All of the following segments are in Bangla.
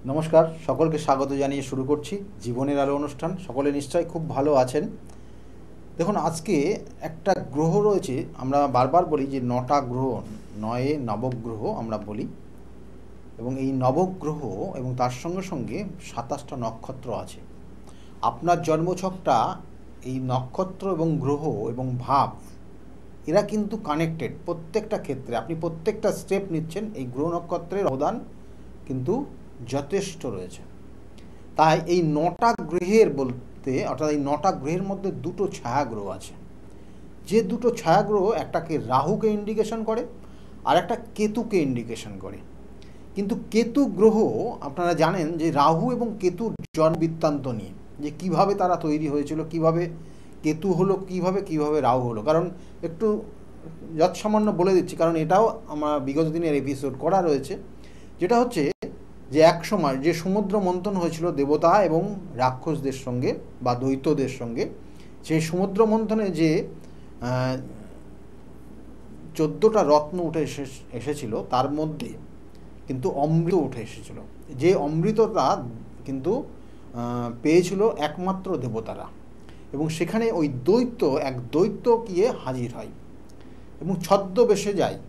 নমস্কার, সকলকে স্বাগত জানিয়ে শুরু করছি জীবনের আলো অনুষ্ঠান। সকলে নিশ্চয়ই খুব ভালো আছেন। দেখুন, আজকে একটা গ্রহ রয়েছে, আমরা বারবার বলি যে 9টা গ্রহ, 9 নবগ্রহ আমরা বলি, এবং এই নবগ্রহ এবং তার সঙ্গে সঙ্গে 27টা নক্ষত্র আছে। আপনার জন্মছকটা এই নক্ষত্র এবং গ্রহ এবং ভাব এরা কিন্তু কানেক্টেড প্রত্যেকটা ক্ষেত্রে। আপনি প্রত্যেকটা স্টেপ নিচ্ছেন, এই গ্রহ নক্ষত্রের অবদান কিন্তু যথেষ্ট রয়েছে। তাই এই 9টা গ্রহের বলতে, অর্থাৎ এই 9টা গ্রহের মধ্যে দুটো ছায়াগ্রহ আছে। যে দুটো ছায়াগ্রহ, একটাকে রাহুকে ইন্ডিকেশন করে আর একটা কেতুকে ইন্ডিকেশন করে। কিন্তু কেতু গ্রহ, আপনারা জানেন যে রাহু এবং কেতুর জন্ম বৃত্তান্ত নিয়ে, যে কিভাবে তারা তৈরি হয়েছিল, কিভাবে কেতু হলো, কিভাবে রাহু হলো। কারণ একটু যৎসামান্য বলে দিচ্ছি, কারণ এটাও আমার বিগত দিনের এপিসোড করা রয়েছে। যেটা হচ্ছে যে এক সময় যে সমুদ্র মন্থন হয়েছিল দেবতা এবং রাক্ষসদের সঙ্গে বা দৈত্যদের সঙ্গে, সেই সমুদ্র মন্থনে যে 14টা রত্ন উঠে এসেছিল, তার মধ্যে কিন্তু অমৃত উঠে এসেছিল। যে অমৃতটা কিন্তু পেয়েছিল একমাত্র দেবতারা, এবং সেখানে ওই এক দৈত্য গিয়ে হাজির হয় এবং ছদ্মবেশে যায়।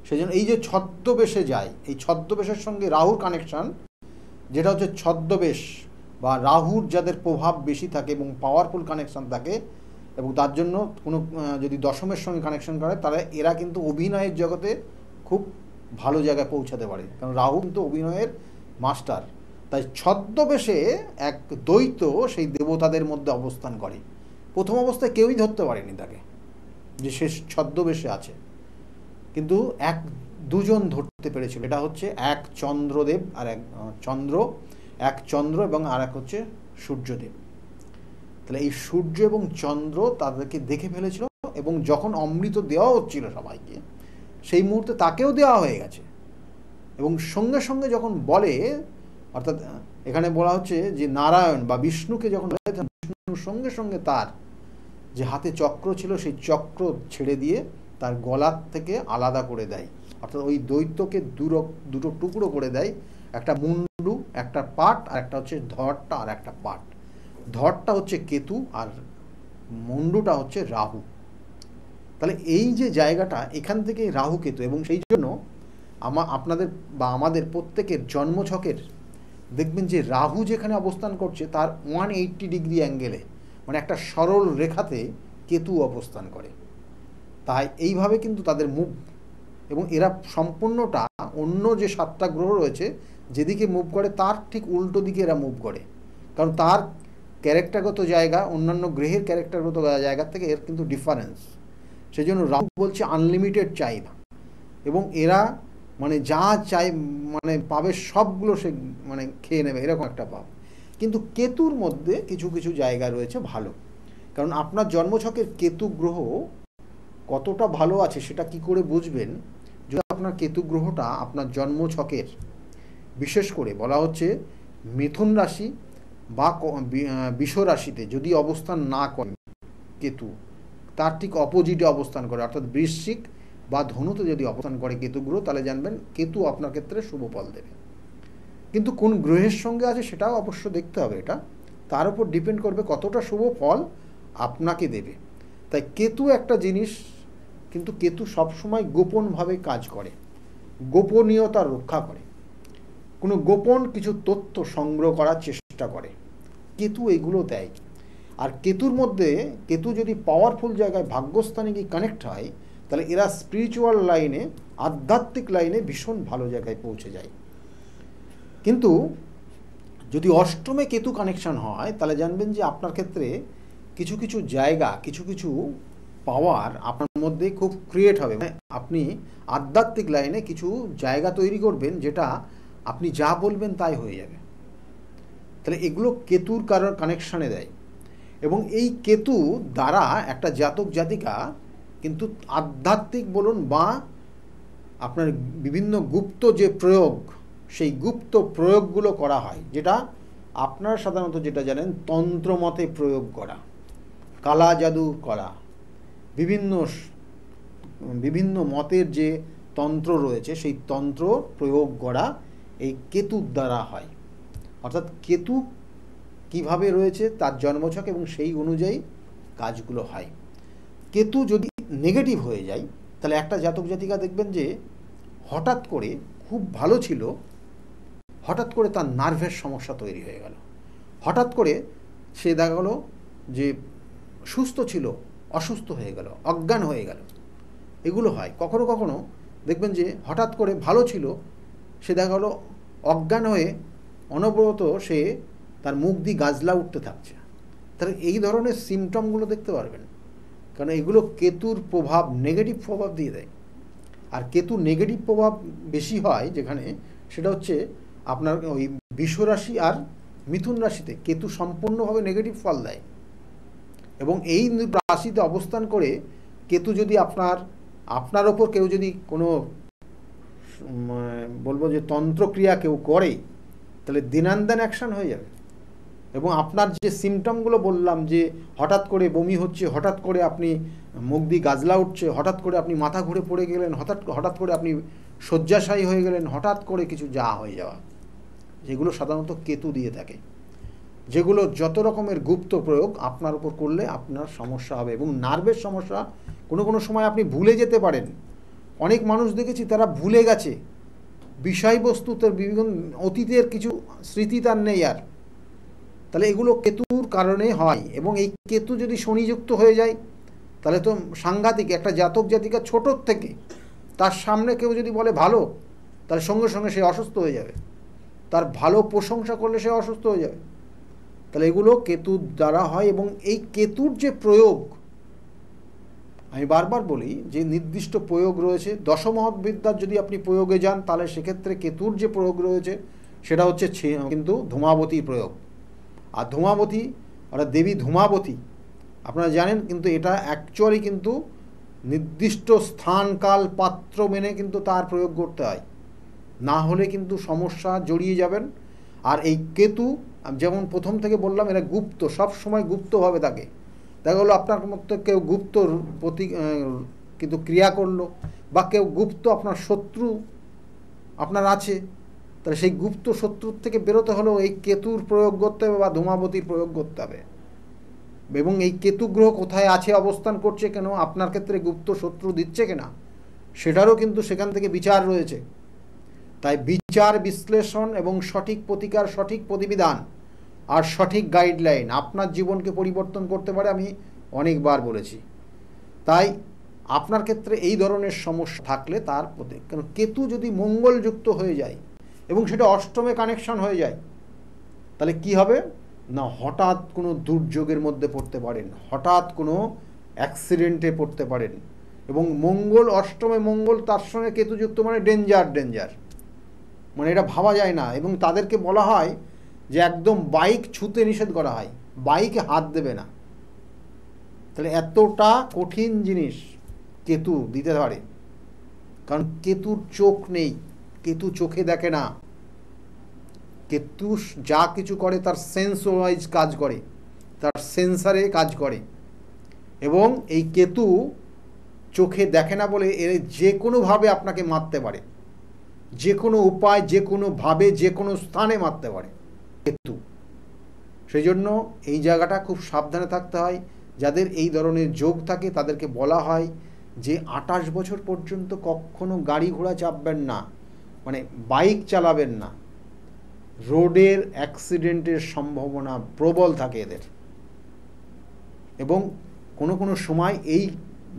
সেজন্য এই যে ছদ্মবেশে যায়, এই ছদ্মবেশের সঙ্গে রাহুর কানেকশান, যেটা হচ্ছে ছদ্মবেশ বা রাহুর যাদের প্রভাব বেশি থাকে এবং পাওয়ারফুল কানেকশান থাকে, এবং তার জন্য কোনো যদি দশমের সঙ্গে কানেকশান করে, তাহলে এরা কিন্তু অভিনয়ের জগতে খুব ভালো জায়গায় পৌঁছাতে পারে, কারণ রাহু কিন্তু অভিনয়ের মাস্টার। তাই ছদ্মবেশে এক দৈত্য সেই দেবতাদের মধ্যে অবস্থান করে। প্রথম অবস্থায় কেউই ধরতে পারেনি তাকে যে সে ছদ্মবেশে আছে, কিন্তু দুজন ধরতে পেরেছিল। এটা হচ্ছে এক চন্দ্রদেব আর এক চন্দ্র এবং আর এক হচ্ছে সূর্যদেব। তাহলে এই সূর্য এবং চন্দ্র তাদেরকে দেখে ফেলেছিল, এবং যখন অমৃত দেওয়া হচ্ছিল সবাইকে, সেই মুহূর্তে তাকেও দেওয়া হয়ে গেছে। এবং সঙ্গে সঙ্গে যখন বলে, অর্থাৎ এখানে বলা হচ্ছে যে নারায়ণ বা বিষ্ণুকে যখন বিষ্ণুর সঙ্গে সঙ্গে তার যে হাতে চক্র ছিল, সেই চক্র ছেড়ে দিয়ে তার গলার থেকে আলাদা করে দেয়। অর্থাৎ ওই দৈত্যকে দুটো টুকরো করে দেয়, একটা মুন্ডু, একটা পাট, আর একটা হচ্ছে ধরটা আর একটা পাট। ধরটা হচ্ছে কেতু আর মুন্ডুটা হচ্ছে রাহু। তাহলে এই যে জায়গাটা, এখান থেকে রাহু কেতু, এবং সেই জন্য আপনাদের বা আমাদের প্রত্যেকের জন্মছকের দেখবেন যে রাহু যেখানে অবস্থান করছে তার 180 ডিগ্রি অ্যাঙ্গেলে, মানে একটা সরল রেখাতে কেতু অবস্থান করে। তাই এইভাবে কিন্তু তাদের মুভ, এবং এরা সম্পূর্ণটা অন্য যে 7টা গ্রহ রয়েছে যেদিকে মুভ করে তার ঠিক উল্টো দিকে এরা মুভ করে, কারণ তার ক্যারেক্টারগত জায়গা অন্যান্য গ্রহের ক্যারেক্টারগত জায়গার থেকে এর কিন্তু ডিফারেন্স। সেই জন্য রাহু বলছে আনলিমিটেড চাহিদা, এবং এরা মানে যা চাই মানে পাবে সবগুলো সে মানে খেয়ে নেবে, এরকম একটা ভাব। কিন্তু কেতুর মধ্যে কিছু কিছু জায়গা রয়েছে ভালো, কারণ আপনার জন্মছকের কেতু গ্রহ কতটা ভালো আছে সেটা কি করে বুঝবেন? যদি আপনার কেতু গ্রহটা আপনার জন্মছকের, বিশেষ করে বলা হচ্ছে মিথুন রাশি বা বৃষ রাশিতে যদি অবস্থান না করে কেতু, তার ঠিক অপোজিটে অবস্থান করে, অর্থাৎ বৃশ্চিক বা ধনুতে যদি অবস্থান করে কেতু গ্রহ, তাহলে জানবেন কেতু আপনার ক্ষেত্রে শুভ ফল দেবে। কিন্তু কোন গ্রহের সঙ্গে আছে সেটাও অবশ্য দেখতে হবে, এটা তার উপর ডিপেন্ড করবে কতটা শুভ ফল আপনাকে দেবে। তাই কেতু একটা জিনিস, কিন্তু কেতু সবসময় গোপনভাবে কাজ করে, গোপনীয়তা রক্ষা করে, কোনো গোপন কিছু তথ্য সংগ্রহ করার চেষ্টা করে, কেতু এগুলো দেয়। আর কেতুর মধ্যে, কেতু যদি পাওয়ারফুল জায়গায় ভাগ্যস্থানে গিয়ে কানেক্ট হয়, তাহলে এরা স্পিরিচুয়াল লাইনে, আধ্যাত্মিক লাইনে ভীষণ ভালো জায়গায় পৌঁছে যায়। কিন্তু যদি অষ্টমে কেতু কানেকশন হয়, তাহলে জানবেন যে আপনার ক্ষেত্রে কিছু কিছু জায়গা, কিছু কিছু পাওয়ার আপনার মধ্যে খুব ক্রিয়েট হবে, মানে আপনি আধ্যাত্মিক লাইনে কিছু জায়গা তৈরি করবেন, যেটা আপনি যা বলবেন তাই হয়ে যাবে। তাহলে এগুলো কেতুর কারোর কানেকশানে দেয়, এবং এই কেতু দ্বারা একটা জাতক জাতিকা কিন্তু আধ্যাত্মিক বলুন বা আপনার বিভিন্ন গুপ্ত যে প্রয়োগ, সেই গুপ্ত প্রয়োগগুলো করা হয়, যেটা আপনারা সাধারণত যেটা জানেন তন্ত্রমতে প্রয়োগ করা, কালা জাদু করা, বিভিন্ন মতের যে তন্ত্র রয়েছে সেই তন্ত্র প্রয়োগ করা এই কেতুর দ্বারা হয়। অর্থাৎ কেতু কিভাবে রয়েছে তার জন্মছক এবং সেই অনুযায়ী কাজগুলো হয়। কেতু যদি নেগেটিভ হয়ে যায় তাহলে একটা জাতক জাতিকা দেখবেন যে হঠাৎ করে খুব ভালো ছিল, হঠাৎ করে তার নার্ভের সমস্যা তৈরি হয়ে গেল, হঠাৎ করে সে দেখা গেলো যে সুস্থ ছিল অসুস্থ হয়ে গেল, অজ্ঞান হয়ে গেল, এগুলো হয়। কখনো কখনো দেখবেন যে হঠাৎ করে ভালো ছিল, সে দেখা গেলো অজ্ঞান হয়ে অনবরত সে তার মুখ দিয়ে গাজলা উঠতে থাকছে। তাহলে এই ধরনের সিমটমগুলো দেখতে পারবেন, কারণ এগুলো কেতুর প্রভাব, নেগেটিভ প্রভাব দিয়ে দেয়। আর কেতু নেগেটিভ প্রভাব বেশি হয় যেখানে, সেটা হচ্ছে আপনার ওই বৃষ রাশি আর মিথুন রাশিতে কেতু সম্পূর্ণভাবে নেগেটিভ ফল দেয়। এবং এই রাশিতে অবস্থান করে কেতু যদি আপনার ওপর কেউ যদি কোনো বলবো যে তন্ত্রক্রিয়া কেউ করে, তাহলে দিনান্দান অ্যাকশান হয়ে যাবে। এবং আপনার যে সিমটমগুলো বললাম, যে হঠাৎ করে বমি হচ্ছে, হঠাৎ করে আপনি মুখ দিয়ে গাজলা উঠছে, হঠাৎ করে আপনি মাথা ঘুরে পড়ে গেলেন, হঠাৎ করে আপনি শয্যাশায়ী হয়ে গেলেন, হঠাৎ করে কিছু যা হয়ে যাওয়া, যেগুলো সাধারণত কেতু দিয়ে থাকে। যেগুলো যত রকমের গুপ্ত প্রয়োগ আপনার উপর করলে আপনার সমস্যা হবে। এবং নার্ভের সমস্যা, কোনো সময় আপনি ভুলে যেতে পারেন। অনেক মানুষ দেখেছি তারা ভুলে গেছে বিষয়বস্তু, তার বিভিন্ন অতীতের কিছু স্মৃতি তার নেই আর। তাহলে এগুলো কেতুর কারণে হয়। এবং এই কেতু যদি শনিযুক্ত হয়ে যায় তাহলে তো সাংঘাতিক। একটা জাতক জাতিকা ছোটোর থেকে তার সামনে কেউ যদি বলে ভালো, তাহলে সঙ্গে সঙ্গে সে অসুস্থ হয়ে যাবে। তার ভালো প্রশংসা করলে সে অসুস্থ হয়ে যাবে। তাহলে এগুলো কেতুর দ্বারা হয়। এবং এই কেতুর যে প্রয়োগ, আমি বারবার বলি যে নির্দিষ্ট প্রয়োগ রয়েছে। দশমহৎ বিদ্যার যদি আপনি প্রয়োগে যান, তাহলে সেক্ষেত্রে কেতুর যে প্রয়োগ রয়েছে সেটা হচ্ছে কিন্তু ধূমাবতীর প্রয়োগ। আর ধূমাবতী অর্থাৎ দেবী ধূমাবতী আপনারা জানেন, কিন্তু এটা অ্যাকচুয়ালি কিন্তু নির্দিষ্ট স্থান কাল পাত্র মেনে কিন্তু তার প্রয়োগ করতে হয়, না হলে কিন্তু সমস্যা জড়িয়ে যাবেন। আর এই কেতু যেমন প্রথম থেকে বললাম, এরা গুপ্ত, সব সময় গুপ্তভাবে থাকে। দেখা গেলো আপনার মধ্যে কেউ গুপ্ত কিন্তু ক্রিয়া করলো, বা কেউ গুপ্ত আপনার শত্রু আপনার আছে, তাহলে সেই গুপ্ত শত্রুর থেকে বেরোতে হলেও এই কেতুর প্রয়োগ করতে হবে বা ধূমাবতীর প্রয়োগ করতে হবে। এবং এই কেতু গ্রহ কোথায় আছে, অবস্থান করছে কেন, আপনার ক্ষেত্রে গুপ্ত শত্রু দিচ্ছে কিনা, সেটারও কিন্তু সেখান থেকে বিচার রয়েছে। তাই বিচার বিশ্লেষণ এবং সঠিক প্রতিকার, সঠিক প্রতিবিধান আর সঠিক গাইডলাইন আপনার জীবনকে পরিবর্তন করতে পারে, আমি অনেকবার বলেছি। তাই আপনার ক্ষেত্রে এই ধরনের সমস্যা থাকলে তার প্রতি, কারণ কেতু যদি মঙ্গলযুক্ত হয়ে যায় এবং সেটা অষ্টমে কানেকশন হয়ে যায়, তাহলে কি হবে না, হঠাৎ কোনো দুর্যোগের মধ্যে পড়তে পারেন, হঠাৎ কোনো অ্যাক্সিডেন্টে পড়তে পারেন। এবং মঙ্গল অষ্টমে, মঙ্গল তার সঙ্গে কেতুযুক্ত মানে ডেঞ্জার, মানে এটা ভাবা যায় না। এবং তাদেরকে বলা হয় যে একদম বাইক ছুঁতে নিষেধ করা হয়, বাইকে হাত দেবে না। তাহলে এতটা কঠিন জিনিস কেতু দিতে পারে, কারণ কেতুর চোখ নেই, কেতু চোখে দেখে না। কেতু যা কিছু করে তার সেন্স ওয়াইজ কাজ করে, তার সেন্সারে কাজ করে। এবং এই কেতু চোখে দেখে না বলে এর যে কোনোভাবে আপনাকে মারতে পারে, যে কোনো উপায়, যে কোনোভাবে, যে কোনো স্থানে মারতে পারে কেতু। সেই জন্য এই জায়গাটা খুব সাবধানে থাকতে হয়। যাদের এই ধরনের যোগ থাকে তাদেরকে বলা হয় যে 28 বছর পর্যন্ত কখনো গাড়ি ঘোড়া চাপবেন না, মানে বাইক চালাবেন না। রোডের অ্যাক্সিডেন্টের সম্ভাবনা প্রবল থাকে এদের। এবং কোনো সময় এই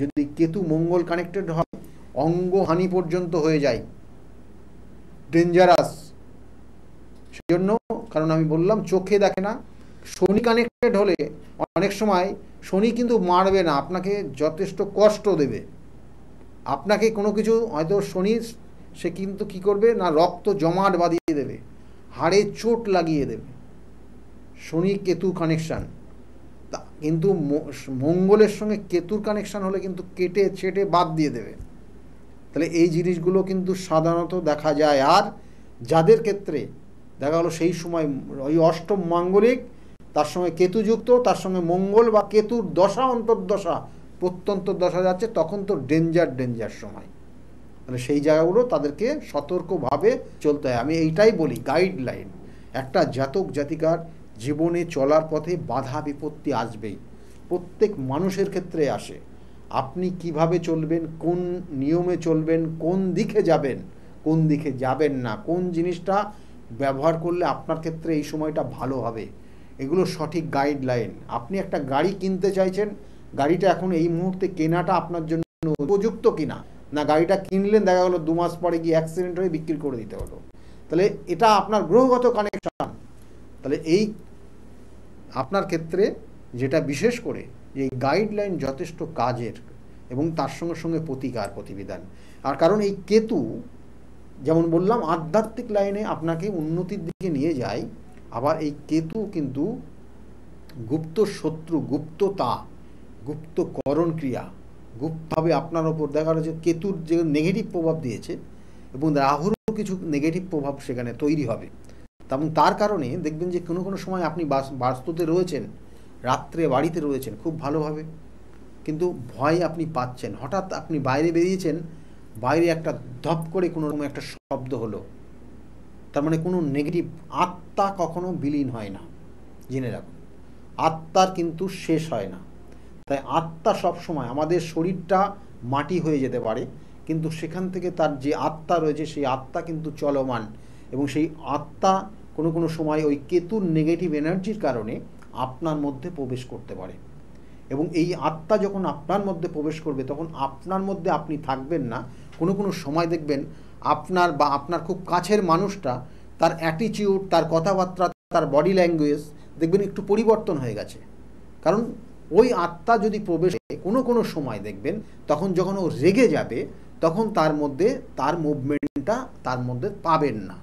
যদি কেতু মঙ্গল কানেক্টেড হয়, অঙ্গহানি পর্যন্ত হয়ে যায়, ডেঞ্জারাস। সেই জন্য, কারণ আমি বললাম চোখে দেখে না। শনি কানেক্টেড হলে অনেক সময় শনি কিন্তু মারবে না, আপনাকে যথেষ্ট কষ্ট দেবে। আপনাকে কোনো কিছু হয়তো শনি, সে কিন্তু কি করবে না, রক্ত জমাট বাঁধিয়ে দেবে, হাড়ে চোট লাগিয়ে দেবে। শনি কেতু কানেকশান। কিন্তু মঙ্গলের সঙ্গে কেতুর কানেকশান হলে কিন্তু কেটে ছেটে বাদ দিয়ে দেবে। তাহলে এই জিনিসগুলো কিন্তু সাধারণত দেখা যায়। আর যাদের ক্ষেত্রে দেখা গেলো সেই সময় ওই অষ্টম মাঙ্গলিক, তার সঙ্গে কেতুযুক্ত, তার সঙ্গে মঙ্গল বা কেতুর দশা, অন্তর্দশা, প্রত্যন্তর দশা যাচ্ছে, তখন তো ডেঞ্জার সময়। তাহলে সেই জায়গাগুলো তাদেরকে সতর্কভাবে চলতে হয়। আমি এইটাই বলি গাইডলাইন। একটা জাতক জাতিকার জীবনে চলার পথে বাধা বিপত্তি আসবেই, প্রত্যেক মানুষের ক্ষেত্রে আসে। আপনি কিভাবে চলবেন, কোন নিয়মে চলবেন, কোন দিকে যাবেন, কোন দিকে যাবেন না, কোন জিনিসটা ব্যবহার করলে আপনার ক্ষেত্রে এই সময়টা ভালো হবে, এগুলো সঠিক গাইডলাইন। আপনি একটা গাড়ি কিনতে চাইছেন, গাড়িটা এখন এই মুহূর্তে কেনাটা আপনার জন্য উপযুক্ত কিনা, না গাড়িটা কিনলেন দেখা গেলো 2 মাস পরে গিয়ে অ্যাক্সিডেন্ট হয়ে বিক্রি করে দিতে হলো, তাহলে এটা আপনার গ্রহগত কানেকশন। তাহলে এই আপনার ক্ষেত্রে যেটা বিশেষ করে এই গাইডলাইন যথেষ্ট কাজের, এবং তার সঙ্গে সঙ্গে প্রতিকার প্রতিবিধান। আর কারণ এই কেতু যেমন বললাম আধ্যাত্মিক লাইনে আপনাকে উন্নতির দিকে নিয়ে যায়, আবার এই কেতু কিন্তু গুপ্ত শত্রু, গুপ্ততা, গুপ্তকরণ ক্রিয়া, গুপ্তভাবে আপনার ওপর দেখা যাচ্ছে কেতুর যে নেগেটিভ প্রভাব দিয়েছে, এবং রাহুরও কিছু নেগেটিভ প্রভাব সেখানে তৈরি হবে। এবং তার কারণে দেখবেন যে কোনো কোনো সময় আপনি বাস্তুতে রয়েছেন, রাত্রে বাড়িতে রয়েছেন খুব ভালোভাবে, কিন্তু ভয় আপনি পাচ্ছেন, হঠাৎ আপনি বাইরে বেরিয়েছেন, বাইরে একটা ধপ করে কোনো রকম একটা শব্দ হলো, তার মানে কোনো নেগেটিভ। আত্মা কখনো বিলীন হয় না, জেনে রাখুন, আত্মার কিন্তু শেষ হয় না। তাই আত্মা সবসময়, আমাদের শরীরটা মাটি হয়ে যেতে পারে, কিন্তু সেখান থেকে তার যে আত্মা রয়েছে সেই আত্মা কিন্তু চলমান, এবং সেই আত্মা কোনো কোনো সময় ওই কেতুর নেগেটিভ এনার্জির কারণে আপনার মধ্যে প্রবেশ করতে পারে। এবং এই আত্মা যখন আপনার মধ্যে প্রবেশ করবে তখন আপনার মধ্যে আপনি থাকবেন না। কোনো কোনো সময় দেখবেন আপনার বা আপনার খুব কাছের মানুষটা, তার অ্যাটিটিউড, তার কথাবার্তা, তার বডি ল্যাঙ্গুয়েজ দেখবেন একটু পরিবর্তন হয়ে গেছে। কারণ ওই আত্মা যদি প্রবেশ কোনো কোনো সময় দেখবেন, তখন যখন ও রেগে যাবে তখন তার মধ্যে তার মুভমেন্টটা তার মধ্যে পাবেন না।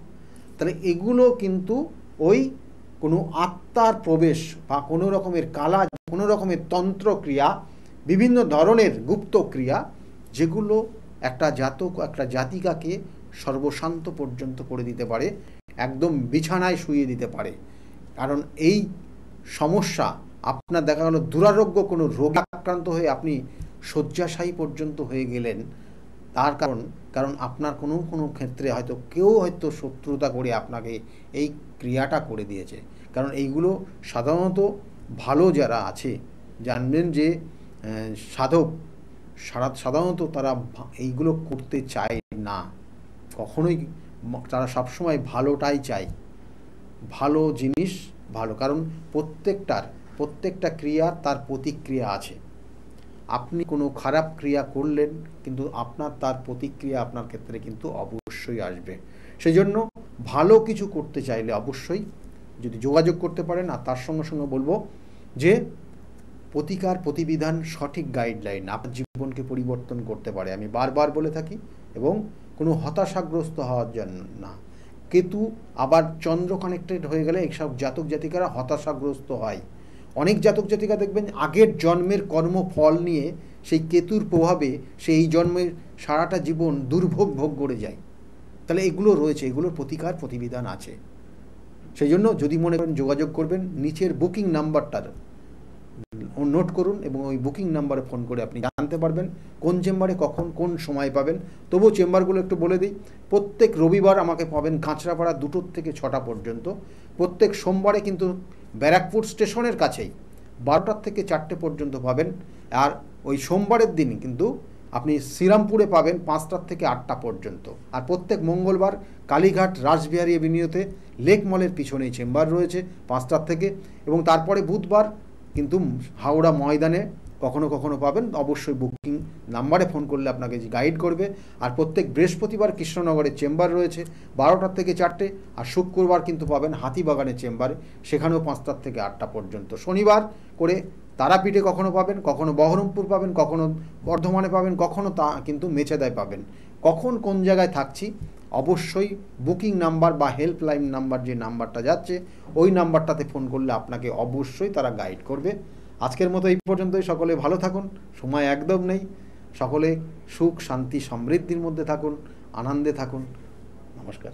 তাহলে এগুলো কিন্তু ওই কোনো আত্মার প্রবেশ বা কোনো রকমের কালা, কোনো রকমের তন্ত্রক্রিয়া, বিভিন্ন ধরনের গুপ্ত ক্রিয়া, যেগুলো একটা জাতক, একটা জাতিকাকে সর্বশান্ত পর্যন্ত করে দিতে পারে, একদম বিছানায় শুইয়ে দিতে পারে। কারণ এই সমস্যা আপনার দেখা গেল দুরারোগ্য কোনো রোগে আক্রান্ত হয়ে আপনি শয্যাশায়ী পর্যন্ত হয়ে গেলেন, তার কারণ আপনার কোনো কোনো ক্ষেত্রে হয়তো কেউ হয়তো শত্রুতা করে আপনাকে এই ক্রিয়াটা করে দিয়েছে। কারণ এইগুলো সাধারণত ভালো যারা আছে জানবেন যে সাধক সাধারণত তারা এইগুলো করতে চায় না, কখনোই। তারা সবসময় ভালোটাই চায়, ভালো জিনিস ভালো, কারণ প্রত্যেকটা ক্রিয়ার তার প্রতিক্রিয়া আছে। আপনি কোনো খারাপ ক্রিয়া করলেন, কিন্তু আপনার তার প্রতিক্রিয়া আপনার ক্ষেত্রে কিন্তু অবশ্যই আসবে। সেই জন্য ভালো কিছু করতে চাইলে অবশ্যই যদি যোগাযোগ করতে পারেন। আর তার সঙ্গে সঙ্গে বলবো যে প্রতিকার প্রতিবিধান সঠিক গাইডলাইন আপনার জীবনকে পরিবর্তন করতে পারে, আমি বারবার বলে থাকি। এবং কোনো হতাশাগ্রস্ত হওয়ার জন্য না। কেতু আবার চন্দ্র কানেক্টেড হয়ে গেলে এইসব জাতক জাতিকারা হতাশাগ্রস্ত হয়। অনেক জাতক জাতিকা দেখবেন আগের জন্মের কর্মফল নিয়ে সেই কেতুর প্রভাবে সেই জন্মের সারাটা জীবন দুর্ভোগ ভোগ করে যায়। তাহলে এগুলো রয়েছে, এগুলোর প্রতিকার প্রতিবিধান আছে। সেই জন্য যদি মনে করেন যোগাযোগ করবেন, নিচের বুকিং নাম্বারটার নোট করুন, এবং ওই বুকিং নাম্বারে ফোন করে আপনি জানতে পারবেন কোন চেম্বারে কখন কোন সময় পাবেন। তবুও চেম্বারগুলো একটু বলে দিই। প্রত্যেক রবিবার আমাকে পাবেন কাঁচরাপাড়া 2টো থেকে 6টা পর্যন্ত। প্রত্যেক সোমবারে কিন্তু ব্যারাকপুর স্টেশনের কাছেই 12টার থেকে 4টে পর্যন্ত পাবেন। আর ওই সোমবারের দিন কিন্তু আপনি শ্রীরামপুরে পাবেন 5টার থেকে 8টা পর্যন্ত। আর প্রত্যেক মঙ্গলবার কালীঘাট রাসবিহারী এভিনিউতে লেক মলের পিছনেই চেম্বার রয়েছে 5টার থেকে। এবং তারপরে বুধবার কিন্তু হাওড়া ময়দানে কখনো কখনো পাবেন। অবশ্যই বুকিং নাম্বারে ফোন করলে আপনাকে গাইড করবে। আর প্রত্যেক বৃহস্পতিবার কৃষ্ণনগরের চেম্বার রয়েছে 12টার থেকে 4টে। আর শুক্রবার কিন্তু পাবেন হাতিবাগানের চেম্বারে, সেখানেও 5টার থেকে 8টা পর্যন্ত। শনিবার করে তারাপীঠে কখনো পাবেন, কখনো বহরমপুর পাবেন, কখনো বর্ধমানে পাবেন, কখনো তা কিন্তু মেচেদায় পাবেন। কখন কোন জায়গায় থাকছি অবশ্যই বুকিং নাম্বার বা হেল্পলাইন নাম্বার, যে নাম্বারটা যাচ্ছে ওই নাম্বারটাতে ফোন করলে আপনাকে অবশ্যই তারা গাইড করবে। আজকের মতো এই পর্যন্তই। সকলে ভালো থাকুন, সময় একদম নেই। সকলে সুখ শান্তি সমৃদ্ধির মধ্যে থাকুন, আনন্দে থাকুন। নমস্কার।